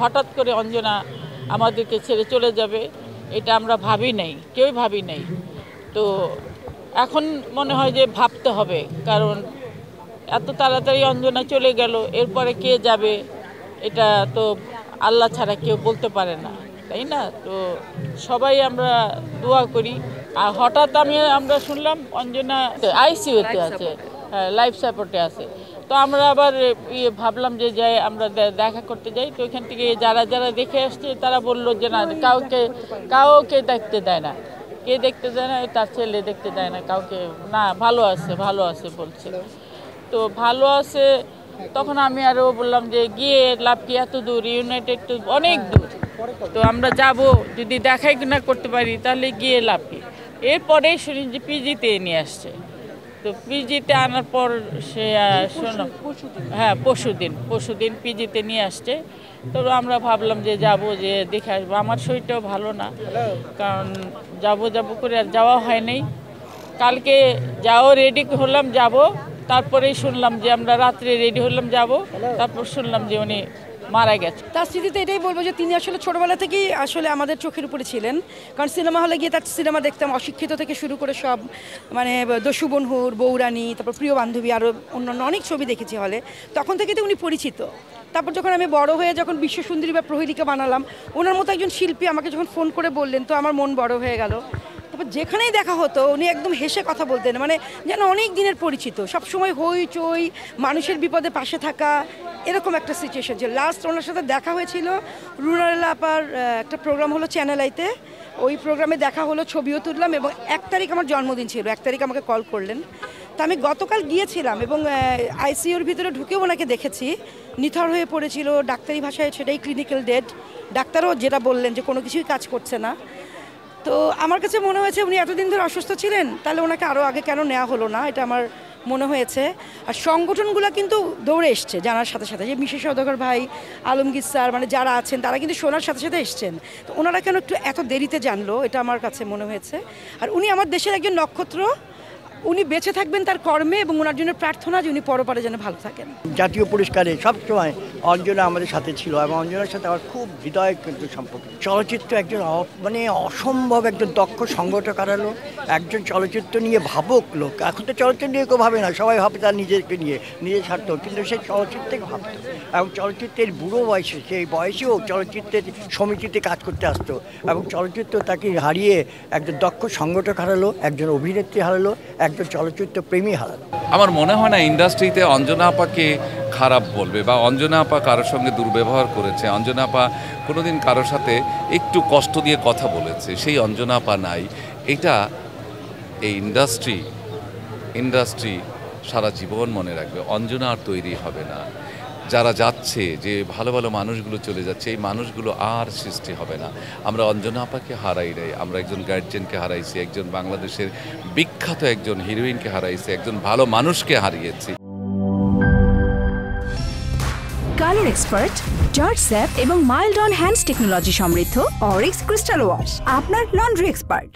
হঠাৎ করে অঞ্জনা আমাদেরকে ছেড়ে চলে যাবে এটা আমরা ভাবি নাই, কেউই ভাবি নাই। তো এখন মনে হয় যে ভাবতে হবে, কারণ এত তাড়াতাড়ি অঞ্জনা চলে গেল, এরপরে কে যাবে এটা তো আল্লাহ ছাড়া কেউ বলতে পারে না, তাই না? তো সবাই আমরা দোয়া করি। আর হঠাৎ আমরা শুনলাম অঞ্জনা আইসিইউতে আছে, হ্যাঁ, লাইফ সাপোর্টে আছে। তো আমরা আবার ভাবলাম যে যাই আমরা দেখা করতে যাই। তো এখান থেকে যারা যারা দেখে আসছে তারা বললো যে না, কাউকে দেখতে দেয় না, কে দেখতে দেয় না, তার ছেলে দেখতে দেয় না কাউকে, না ভালো আছে বলছে। তো ভালো আছে, তখন আমি আরও বললাম যে গিয়ে লাভ কি, এত দূর, ইউনাইটেড তো অনেক দূর, তো আমরা যাব, যদি দেখাই না করতে পারি তাহলে গিয়ে লাভ কি। এরপরে শুনি যে পিজিতে নিয়ে আসছে। তো পিজিতে আনার পর সে শোনো, হ্যাঁ পরশুদিন পিজিতে নিয়ে আসছে। তো আমরা ভাবলাম যে যাব, যে দেখে আসবো। আমার শরীরটাও ভালো না, কারণ যাব করে আর যাওয়া হয় নাই। কালকে রেডি হলাম যাব, তারপরেই শুনলাম যে আমরা রাত্রে রেডি হলাম যাব, তারপর শুনলাম যে উনি মারা গেছে। তার স্মৃতিতে এটাই বলবো যে তিনি আসলে ছোটবেলা থেকেই আসলে আমাদের চোখের উপরে ছিলেন, কারণ সিনেমা হলে গিয়ে তার সিনেমা দেখতাম, অশিক্ষিত থেকে শুরু করে সব, মানে দস্যু বনহুর, বৌরানী, তারপর প্রিয় বান্ধবী, আরও অন্যান্য অনেক ছবি দেখেছি হলে, তখন থেকে তো উনি পরিচিত। তারপর যখন আমি বড় হয়ে যখন বিশ্বসুন্দরী বা প্রহেলিকা বানালাম, ওনার মতো একজন শিল্পী আমাকে যখন ফোন করে বললেন, তো আমার মন বড় হয়ে গেল। তারপর যেখানেই দেখা হতো উনি একদম হেসে কথা বলতেন, মানে যেন অনেক দিনের পরিচিত, সবসময় হইচই, মানুষের বিপদে পাশে থাকা, এরকম একটা সিচুয়েশন ছিল। লাস্ট ওনার সাথে দেখা হয়েছিল রুনারেলা আপার একটা প্রোগ্রাম হলো চ্যানেল আইতে, ওই প্রোগ্রামে দেখা হলো, ছবিও তুললাম, এবং 1 তারিখ আমার জন্মদিন ছিল, 1 তারিখ আমাকে কল করলেন। তা আমি গতকাল গিয়েছিলাম এবং আইসিইউর ভিতরে ঢুকেও ওনাকে দেখেছি, নিথর হয়ে পড়েছিল, ডাক্তারি ভাষায় সেটাই ক্লিনিক্যাল ডেড, ডাক্তারও যেটা বললেন যে কোনো কিছুই কাজ করছে না। তো আমার কাছে মনে হয়েছে উনি এতদিন ধরে অসুস্থ ছিলেন, তাহলে ওনাকে আরও আগে কেন নেওয়া হলো না, এটা আমার মনে হয়েছে। আর সংগঠনগুলো কিন্তু দৌড়ে এসছে জানার সাথে সাথে, যে মিশে সওদাগর ভাই, আলমগীর স্যার, মানে যারা আছেন তারা কিন্তু শোনার সাথে সাথে এসছেন। তো ওনারা কেন একটু এত দেরিতে জানলো, এটা আমার কাছে মনে হয়েছে। আর উনি আমার দেশের একজন নক্ষত্র, উনি বেঁচে থাকবেন তার কর্মে, এবং ওনার জন্য প্রার্থনা যে উনি পরপারে যেন ভালো থাকেন। জাতীয় পুরস্কারে সবসময় অঞ্জনা আমাদের সাথে ছিল, এবং অঞ্জনার সাথে আমার খুব হৃদয় কিন্তু সম্পর্ক। চলচ্চিত্র একজন মানে অসম্ভব একজন দক্ষ সংগঠক হারালো, একজন চলচ্চিত্র নিয়ে ভাবক লোক। এখন তো চলচ্চিত্র নিয়ে কেউ ভাবে না, সবাই ভাবে তার নিজেকে নিয়ে, নিজের স্বার্থ, কিন্তু সে চলচ্চিত্রকে ভাবতো, এবং চলচ্চিত্রের বুড়ো বয়সে, সেই বয়সেও চলচ্চিত্রের সমিতিতে কাজ করতে আসতো, এবং চলচ্চিত্র তাকে হারিয়ে একজন দক্ষ সংগঠক হারালো, একজন অভিনেত্রী হারালো, একজন চলচ্চিত্র প্রেমী হারালো। আমার মনে হয় না ইন্ডাস্ট্রিতে অঞ্জনা আপাকে খারাপ বলবে, বা অঞ্জনা আপা কারোর সঙ্গে দুর্ব্যবহার করেছে, অঞ্জনা আপা কোনোদিন কারোর সাথে একটু কষ্ট দিয়ে কথা বলেছে, সেই অঞ্জনা আপা নাই। এটা এই ইন্ডাস্ট্রি সারা জীবন মনে রাখবে। অঞ্জনা আর তৈরি হবে না। যারা যাচ্ছে, যে ভালো ভালো মানুষগুলো চলে যাচ্ছে, এই মানুষগুলো আর সৃষ্টি হবে না। আমরা অঞ্জনা আপাকে হারাই নাই, আমরা একজন গার্জিয়ানকে হারাইছি, একজন বাংলাদেশের বিখ্যাত একজন হিরোইনকে হারাইছি, একজন ভালো মানুষকে হারিয়েছি। কালার এক্সপার্ট, জর্জ স্যাপ এবং মাইল্ড অন হ্যান্ডস টেকনোলজি সমৃদ্ধ অরিক্স ক্রিস্টাল ওয়াশ, আপনার লন্ড্রি এক্সপার্ট।